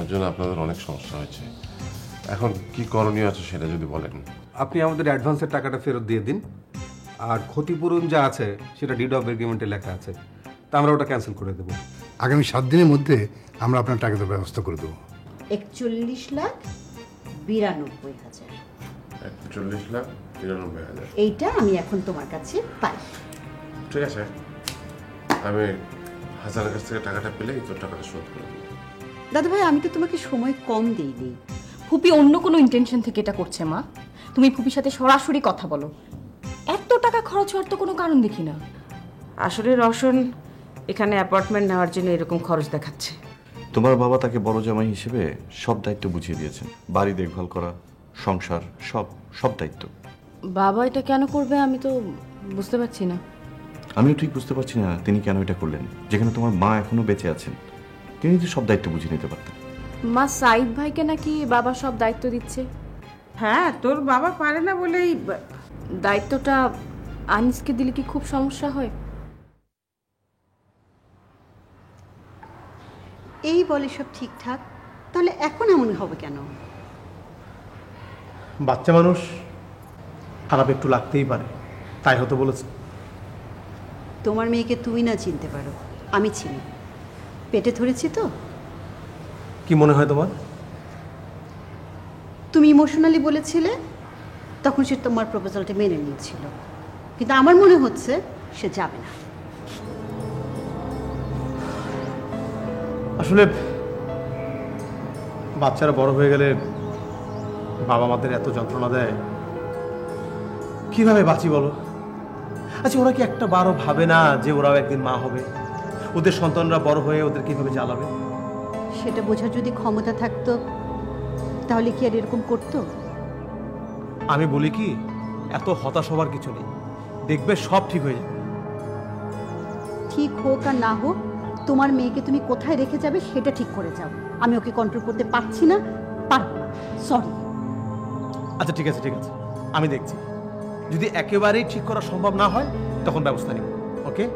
যার জন্য আপনাদের অনেক সমস্যা হয়েছে। এখন কি করণীয় আছে সেটা যদি বলেন। আপনি আমাদের অ্যাডভান্সের টাকাটা ফেরত দিয়ে দিন, আর ক্ষতিপূরণ যা আছে সেটা ডিড অফ এগ্রিমেন্টে লেখা আছে, তা আমরা ওটা ক্যান্সেল করে দেবো। আগামী 7 দিনের মধ্যে আমরা আপনার টাকার ব্যবস্থা করে দেবো। 41,92,000। 41,92,000। এইটা আমি এখন তোমার কাছে পাই। ঠিক আছে, আমি হাসানের কাছ থেকে টাকাটা পেলেই তোর টাকাটা শোধ করে দেবো। দাদা ভাই, আমি তো তোমাকে সময় কম দিইনি। ফুপি অন্য কোনো ইন্টেনশন থেকে এটা করছে মা। তুমি ফুপির সাথে সরাসরি কথা বলো। এত টাকা খরচ হওয়ার তো কোনো কারণ দেখি না। আসলে রওশন এখানে অ্যাপার্টমেন্ট নেওয়ার জন্য এরকম খরচ দেখাচ্ছে। তোমার বাবা তাকে বড় জামাই হিসেবে সব দায়িত্ব বুঝিয়ে দিয়েছেন, বাড়ি দেখভাল করা, সংসার, সব সব দায়িত্ব। বাবা এটা কেন করবে আমি তো বুঝতে পারছি না। আমিও ঠিক বুঝতে পারছি না তিনি কেন এটা করলেন, যেখানে তোমার মা এখনো বেঁচে আছেন। তিনি তো সব দায়িত্ব বুঝিয়ে নিতে পারতেন। মা সাইদ ভাইকে নাকি বাবা সব দায়িত্ব দিচ্ছে। হ্যাঁ, তোর বাবা পারে না বলেই দায়িত্বটা আনিসকে দিলে কি খুব সমস্যা হয়? এই বলে সব ঠিকঠাক, তাহলে এখন এমন হবে কেন? বাচ্চা মানুষ, খারাপ একটু লাগতেই পারে, তাই হতে বলেছে। তোমার মেয়েকে তুমি না চিনতে পারো, আমি চিনি। পেটে ধরেছি তো। কি মনে হয় তোমার? তুমি ইমোশনালি বলেছিলে, তখন সে তোমার প্রপোজালটা মেনে নিয়েছিল, কিন্তু আমার মনে হচ্ছে সে যাবে না। আসলে বাচ্চারা বড় হয়ে গেলে বাবা মাদের এত যন্ত্রণা দেয়, কিভাবে বাঁচি বলো? আচ্ছা, ওরা কি একটা বারও ভাবে না যে ওরাও একদিন মা হবে, ওদের সন্তানরা বড় হয়ে ওদের কিভাবে জ্বালাবে? সেটা বোঝার যদি ক্ষমতা থাকতো তাহলে কি আর এরকম করতো? আমি বলি কি, এত হতাশ হবার কিছু নেই, দেখবে সব ঠিক হয়ে যাবে। ঠিক হোক আর না হোক, তোমার মেয়েকে তুমি কোথায় রেখে যাবে সেটা ঠিক করে যাও। আমি ওকে কন্ট্রোল করতে পারছি না, পারবো না, সরি। আচ্ছা ঠিক আছে, ঠিক আছে, আমি দেখছি। যদি একেবারেই ঠিক করা সম্ভব না হয় তখন ব্যবস্থা নিব। ওকে?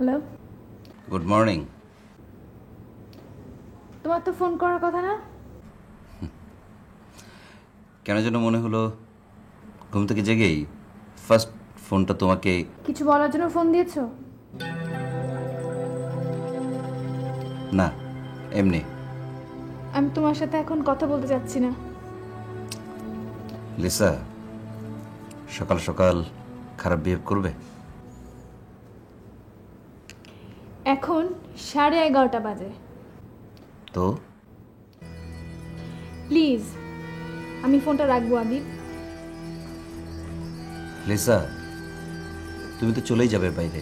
Hello, good morning. তোমার তো ফোন করার কথা না? কেন যেন মনে হলো ঘুম থেকে জেগেই ফার্স্ট ফোনটা তোমাকে। কিছু বলার জন্য ফোন দিয়েছো? না, এমনি। আমি তোমার সাথে এখন কথা বলতে চাচ্ছি না। লিসা, সকাল সকাল খারাপ বিহেভ করবে? এখন 11:30 বাজে। তো প্লিজ আমি ফোনটা রাখবো। আদিব, লিসা, তুমি তো চলেই যাবে বাইরে।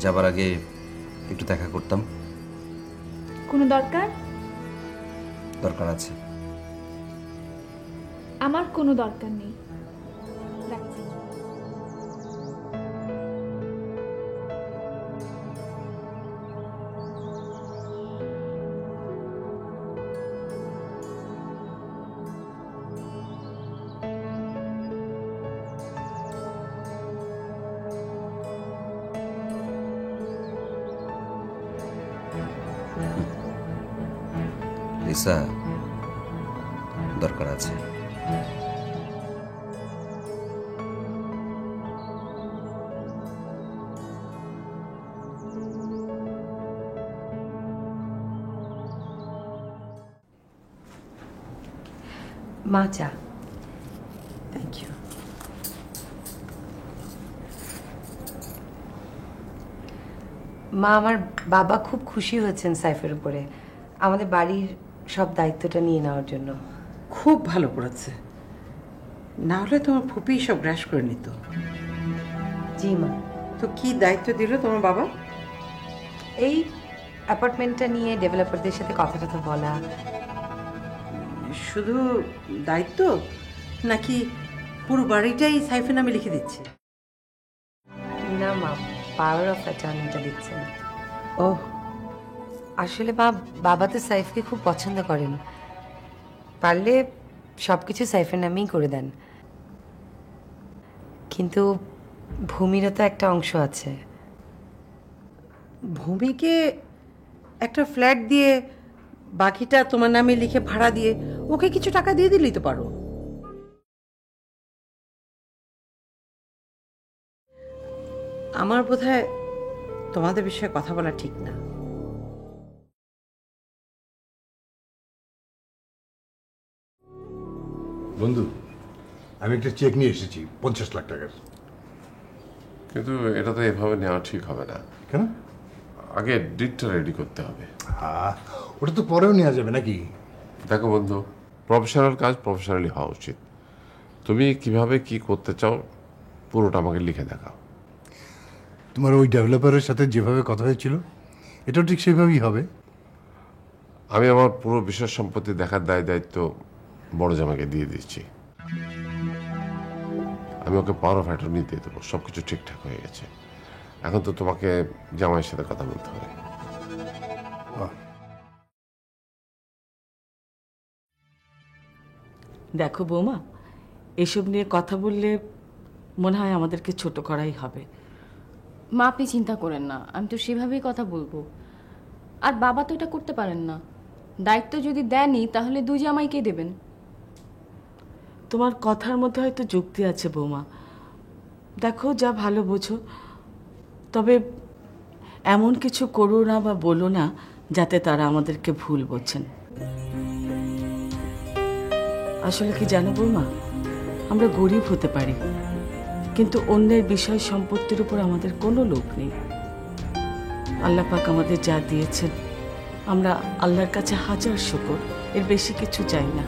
যাবার আগে একটু দেখা করতাম। কোনো দরকার? দরকার আছে। আমার কোনো দরকার নেই, রাখছি। লিসা, দরকার আছে। মা চা। Thank you. মা, আমার বাবা খুব খুশি হয়েছেন সাইফের উপরে, আমাদের বাড়ির সব দায়িত্বটা নিয়ে নেওয়ার জন্য। খুব ভালো করেছে, না হলে তোমার ফুপি সব গ্রাস করে নিত। জি মা। তো কি দায়িত্ব দিল তোমার বাবা? এই অ্যাপার্টমেন্টটা নিয়ে ডেভেলপারদের সাথে কথা টথা বলা। শুধু দায়িত্ব নাকি পুরো বাড়িটাই সাইফের নামে লিখে দিচ্ছে? না মা, পাওয়ার অফ অ্যাটর্নিটা দিচ্ছেন। ও আসলে মা, বাবা তো সাইফকে খুব পছন্দ করেন, পারলে সব কিছু সাইফের নামেই করে দেন। কিন্তু ভূমিরও তো একটা অংশ আছে। ভূমিকে একটা ফ্ল্যাট দিয়ে বাকিটা তোমার নামে লিখে ভাড়া দিয়ে ওকে কিছু টাকা দিয়ে দিলেই তো পারো। আমার বোধহয় তোমাদের বিষয়ে কথা বলা ঠিক না। বন্ধু, আমি একটা চেক নিয়ে এসেছি 50 লাখ টাকার। কিন্তু এটা তো এভাবে নেওয়া ঠিক হবে না। কেন? আগে ডিটটা রেডি করতে হবে। ওটা তো পরেও নেওয়া যাবে নাকি? দেখো বন্ধু, প্রফেশনাল কাজ প্রফেশনালি হওয়া উচিত। তুমি কিভাবে কি করতে চাও পুরোটা আমাকে লিখে দেখাও। তোমার ওই ডেভেলপারের সাথে যেভাবে কথা হয়েছিল এটাও ঠিক সেভাবেই হবে। আমি আমার পুরো বিষয় সম্পত্তি দেখার দায়িত্ব বড় জামাইকে দিয়ে দিচ্ছি। আমি ওকে পাওয়ার অফ অ্যাটর্নি দিয়ে দেবো। সব কিছু ঠিকঠাক হয়ে গেছে। এখন তো তোমাকে জামাইয়ের সাথে কথা বলতে হবে। দেখো বৌমা, এসব নিয়ে কথা বললে মনে হয় আমাদেরকে ছোট করাই হবে। মা, আপনি চিন্তা করেন না, আমি তো সেভাবেই কথা বলবো। আর বাবা তো এটা করতে পারেন না। দায়িত্ব যদি দেনই তাহলে দুই জামাইকে দেবেন। তোমার কথার মধ্যে হয়তো যুক্তি আছে বৌমা, দেখো যা ভালো বোঝো। তবে এমন কিছু করো না বা বলো না যাতে তারা আমাদেরকে ভুল বোঝেন। আসলে কি জানো বৌমা, আমরা গরিব হতে পারি, কিন্তু অন্যের বিষয় সম্পত্তির উপর আমাদের কোনো লোভ নেই। আল্লাহ পাক আমাদের যা দিয়েছেন আমরা আল্লাহর কাছে হাজার শুকর, এর বেশি কিছু চাই না।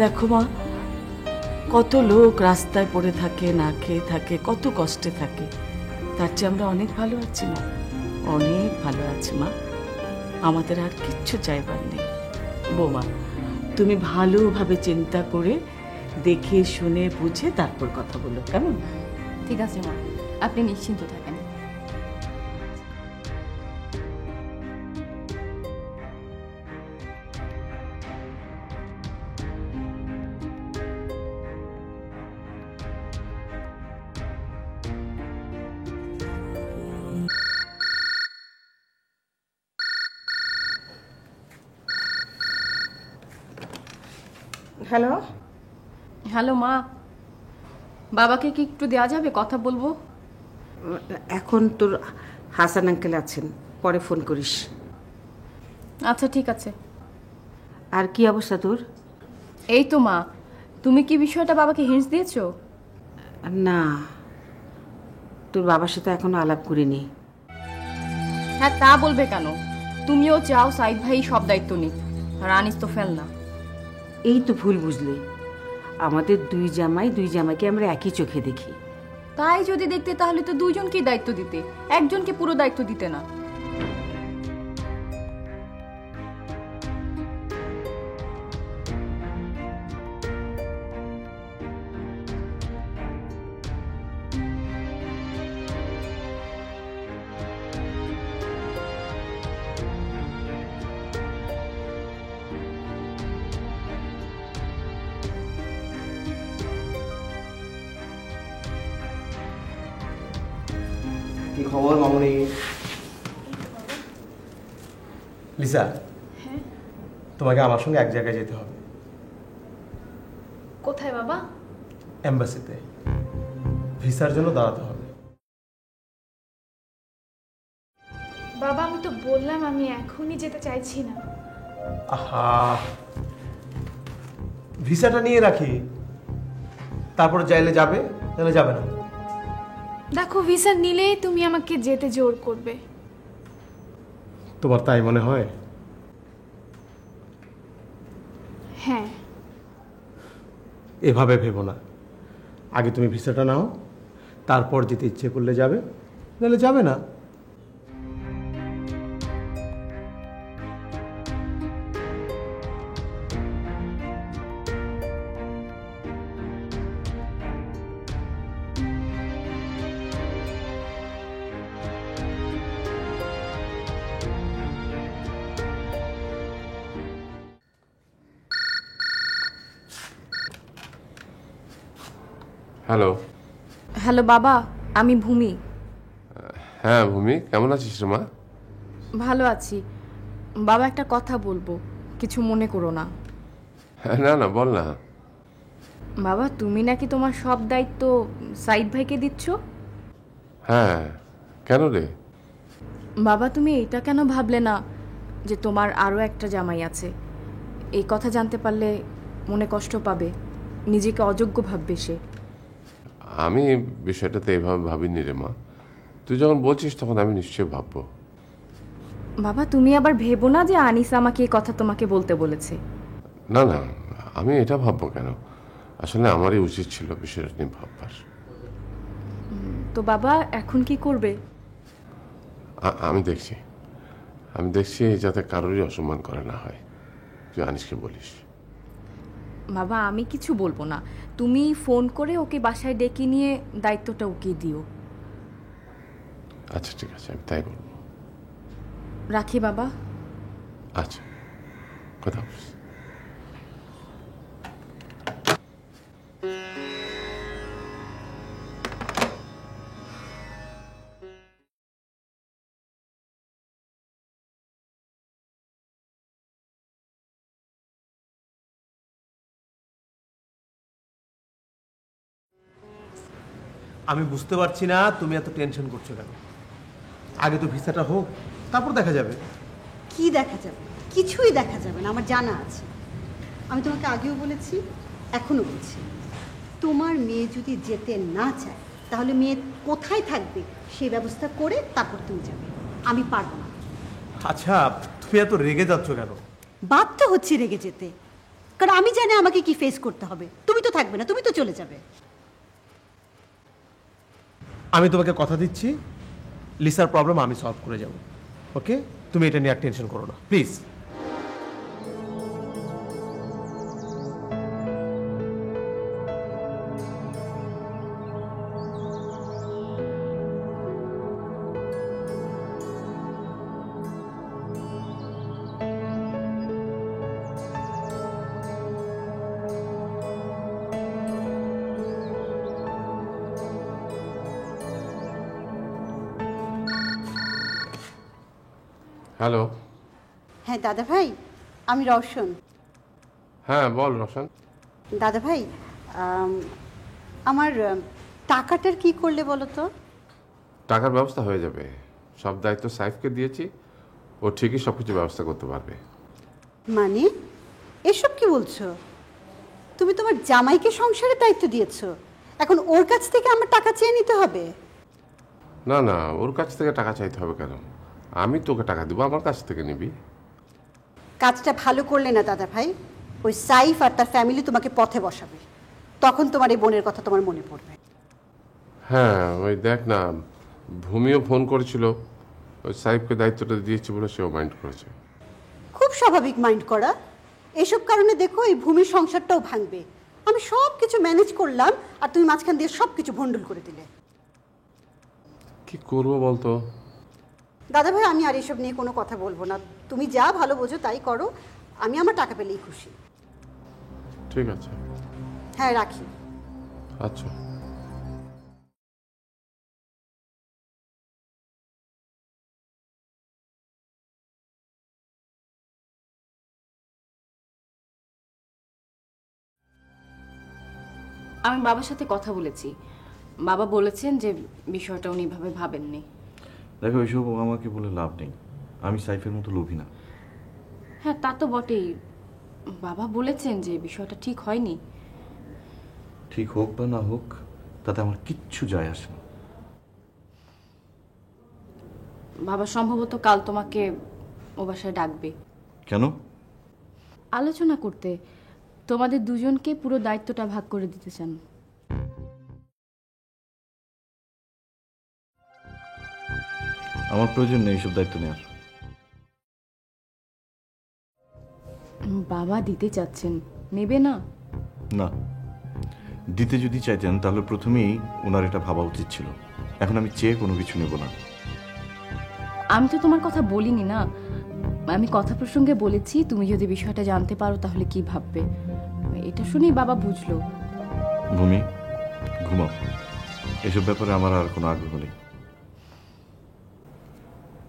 দেখো মা, কত লোক রাস্তায় পড়ে থাকে, না খেয়ে থাকে, কত কষ্টে থাকে। তার চেয়ে আমরা অনেক ভালো আছি না? অনেক ভালো আছি মা, আমাদের আর কিচ্ছু চাইবার নেই। বৌমা, তুমি ভালোভাবে চিন্তা করে দেখে শুনে বুঝে তারপর কথা বলো, কেমন? ঠিক আছে মা, আপনি নিশ্চিন্ত থাকেন। হ্যালো হ্যালো মা, বাবাকে কি একটু দেওয়া যাবে? কথা বলবো। এখন তোর হাসান আঙ্কেল আছেন, পরে ফোন করিস। আচ্ছা ঠিক আছে। আর কি অবস্থা তোর? এই তো মা, তুমি কি বিষয়টা বাবাকে হিন্টস দিয়েছো? না, তোর বাবার সাথে এখনো আলাপ করিনি। হ্যাঁ, তা বলবে কেন? তুমিও চাও সাইদ ভাই সব দায়িত্ব নিক, আর আনিস তো ফেল না। এই তো ভুল বুঝলি, আমাদের দুই জামাইকে আমরা একই চোখে দেখি। তাই যদি দেখতে তাহলে তো দুইজনকেই দায়িত্ব দিতে, একজনকে পুরো দায়িত্ব দিতে না। কি খবর মামুনি? লিসা, তোমাকে আমার সঙ্গে এক জায়গায় যেতে হবে। কোথায় বাবা? এম্বাসিতে ভিসার জন্য দাঁড়াতে হবে। বাবা, আমি তো বললাম আমি এখনই যেতে চাইছি না। আহা, ভিসাটা নিয়ে রাখি, তারপরে চাইলে যাবে, তাহলে যাবে না। দেখো ভিসা নিলেই তুমি আমাকে যেতে জোর করবে। তোমার তাই মনে হয়? হ্যাঁ। এভাবে ভেবো না, আগে তুমি ভিসাটা নাও, তারপর যেতে ইচ্ছে করলে যাবে, নাহলে যাবে না। হ্যালো। হ্যালো বাবা, আমি ভূমি। হ্যাঁ ভূমি, কেমন আছিস রে মা? ভালো আছি বাবা, একটা কথা বলবো, কিছু মনে করো না। না না, বল না। বাবা, তুমি নাকি তোমার সব দায়িত্ব সাইদ ভাইকে দিচ্ছ? হ্যাঁ, কেন রে? বাবা, তুমি এটা কেন ভাবলে না যে তোমার আরও একটা জামাই আছে? এই কথা জানতে পারলে মনে কষ্ট পাবে, নিজেকে অযোগ্য ভাববে সে। আমি বিষয়টাতে এভাবে ভাবিনি রে মা, তুই যখন বলছিস তখন আমি নিশ্চয়ই ভাববো। বাবা, তুমি আবার ভেবো না যে আনিসা আমাকে এই কথা তোমাকে বলতে বলেছে। না না, আমি এটা ভাববো কেন, আসলে আমারই উচিত ছিল বিষয়টা নিয়ে ভাববার। তো বাবা এখন কি করবে? আমি দেখছি যাতে কারোরই অসম্মান করা না হয়। তুই আনিসকে বলিস। বাবা, আমি কিছু বলবো না, তুমি ফোন করে ওকে বাসায় ডেকে নিয়ে দায়িত্বটা ওকে দিও। আচ্ছা ঠিক আছে, আমি তাই বলবো। রাখি বাবা। আচ্ছা, কথা বলিস। আমি বুঝতে পারছি না তুমি এত টেনশন করছো কেন। আগে তো ভিসাটা হোক, তারপর দেখা যাবে। কি দেখা যাবে? কিছুই দেখা যাবে না, আমার জানা আছে। আমি তোমাকে আগেও বলেছি, এখনো বলছি, তোমার মেয়ে যদি যেতে না চায় তাহলে মেয়ে কোথায় থাকবে সেই ব্যবস্থা করে তারপর তুমি যাবে। আমি পারবো না। আচ্ছা, তুমি এত রেগে যাচ্ছ কেন? বাধ্য হচ্ছে রেগে যেতে, কারণ আমি জানি আমাকে কি ফেস করতে হবে। তুমি তো থাকবে না, তুমি তো চলে যাবে। আমি তোমাকে কথা দিচ্ছি, লিসার প্রবলেম আমি সলভ করে যাব। ওকে, তুমি এটা নিয়ে আর টেনশন করো না প্লিজ। হ্যালো। হ্যাঁ দাদা ভাই, আমি রওশন। হ্যাঁ বল রোশন। দাদা ভাই, আমার টাকাটার কি করলে বলো তো? টাকার ব্যবস্থা হয়ে যাবে, সব দায়িত্ব সাইফকে দিয়েছি, ও ঠিকই সব কিছু ব্যবস্থা করতে পারবে। মানে এসব কি বলছো? তুমি তোমার জামাইকে সংসারের দায়িত্ব দিয়েছো, এখন ওর কাছ থেকে আমার টাকা চেয়ে নিতে হবে? না না, ওর কাছ থেকে টাকা চাইতে হবে কেন? আমি তোকে টাকা দিব, আমার কাছ থেকে নিবি। কাজটা ভালো করলে না দাদা ভাই, ওই সাইফ আর তার ফ্যামিলি তোমাকে পথে বসাবে, তখন তোমার এই বোনের কথা তোমার মনে পড়বে। হ্যাঁ ওই দেখ না, ভূমিও ফোন করেছিল, ওই সাইফকে দায়িত্বটা দিয়েছি বলে সেও মাইন্ড করেছে। খুব স্বাভাবিক মাইন্ড করা। এসব কারণে দেখো এই ভূমির সংসারটাও ভাঙবে। আমি সব কিছু ম্যানেজ করলাম আর তুমি মাঝখান দিয়ে সব কিছু ভন্ডুল করে দিলে। কি করবো বলতো? দাদা ভাই, আমি আর এসব নিয়ে কোনো কথা বলবো না, তুমি যা ভালো বোঝো তাই করো, আমি আমার টাকা পেলেই খুশি। ঠিক আছে। হ্যাঁ রাখি। আচ্ছা। আমি বাবার সাথে কথা বলেছি, বাবা বলেছেন যে বিষয়টা উনি এভাবে ভাবেননি। দেখো, এইসব আমাকে বলে লাভ নেই, আমি সাইফের মতো লোভী না। হ্যাঁ, তা তো বটেই। বাবা বলেছেন যে বিষয়টা ঠিক হয়নি। ঠিক হোক বা না হোক, তাতে আমার কিচ্ছু যায় আসে না। বাবা সম্ভবত কাল তোমাকে ও বাসায় ডাকবে কেন? আলোচনা করতে। তোমাদের দুজনকে পুরো দায়িত্বটা ভাগ করে দিতে চান। আমার প্রয়োজন নেই এইসব দায়িত্ব নেওয়ার। বাবা দিতে চাচ্ছেন, নেবে না? না, দিতে যদি চাইতেন তাহলে প্রথমেই ওনার এটা ভাবা উচিত ছিল। এখন আমি চেয়ে কোনো কিছু নেব না। আমি তো তোমার কথা বলিনি না, আমি কথা প্রসঙ্গে বলেছি তুমি যদি বিষয়টা জানতে পারো তাহলে কি ভাববে। এটা শুনেই বাবা বুঝলো। ভূমি, ঘুমাও। এসব ব্যাপারে আমার আর কোনো আগ্রহ নেই।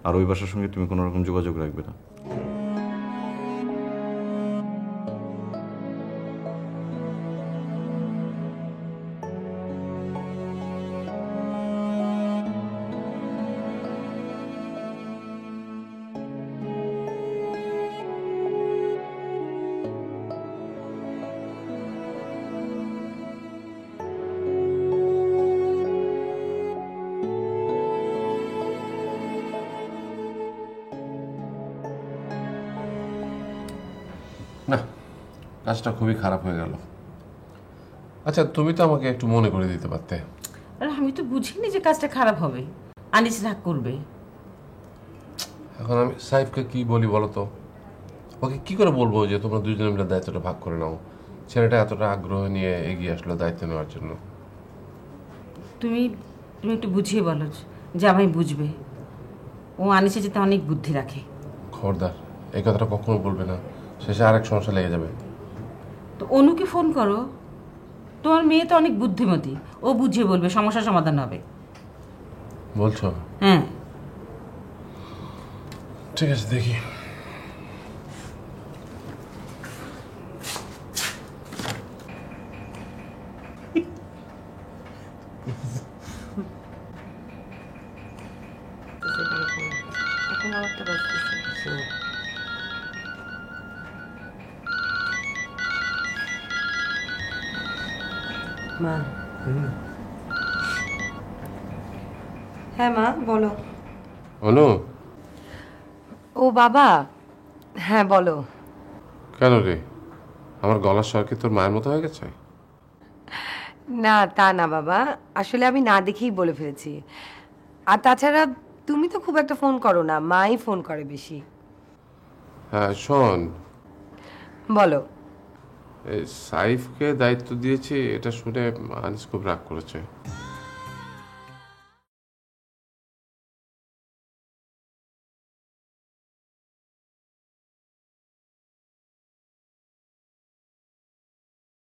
আর ওই বাসার সঙ্গে তুমি কোনো রকম যোগাযোগ রাখবে না। না, কাজটা খুবই খারাপ হয়ে গেল। আচ্ছা, তুমি তো আমাকে একটু মনে করে দিতে পারতে। আরে আমি তো বুঝিনি যে কাজটা খারাপ হবে, আনিস রাগ করবে। এখন আমি সাইফকে কি বলি বলো তো? ওকে কি করে বলবো যে তোমরা দুজনে মিলে দায়িত্বটা ভাগ করে নাও? ছেলেটা এতটা আগ্রহ নিয়ে এগিয়ে আসলো দায়িত্ব নেওয়ার জন্য। তুমি তুমি একটু বুঝিয়ে বলো যে আমি বুঝবে। ও আনিসে যেতে অনেক বুদ্ধি রাখে। খবরদার, এই কথাটা কখনো বলবে না, শেষে আরেক সমস্যা লেগে যাবে। তো অনুকে ফোন করো, তোমার মেয়ে তো অনেক বুদ্ধিমতী, ও বুঝিয়ে বলবে, সমস্যার সমাধান হবে। বলছো? হ্যাঁ, ঠিক আছে, দেখি। এখন আমারটা বাজতেছে। মা। হ্যাঁ মা, বলো। অনু, ও বাবা, হ্যাঁ বলো। কেন রে, আমার গলার স্বর কি তোর মায়ের মতো হয়ে গেছে? না তা না বাবা, আসলে আমি না দেখেই বলে ফেলেছি। আর তাছাড়া তুমি তো খুব একটা ফোন করো না, মাই ফোন করে বেশি। হ্যাঁ শোন, বলো। এই সাইফকে দায়িত্ব দিয়েছি এটা শুনে আনিস খুব রাগ করেছে।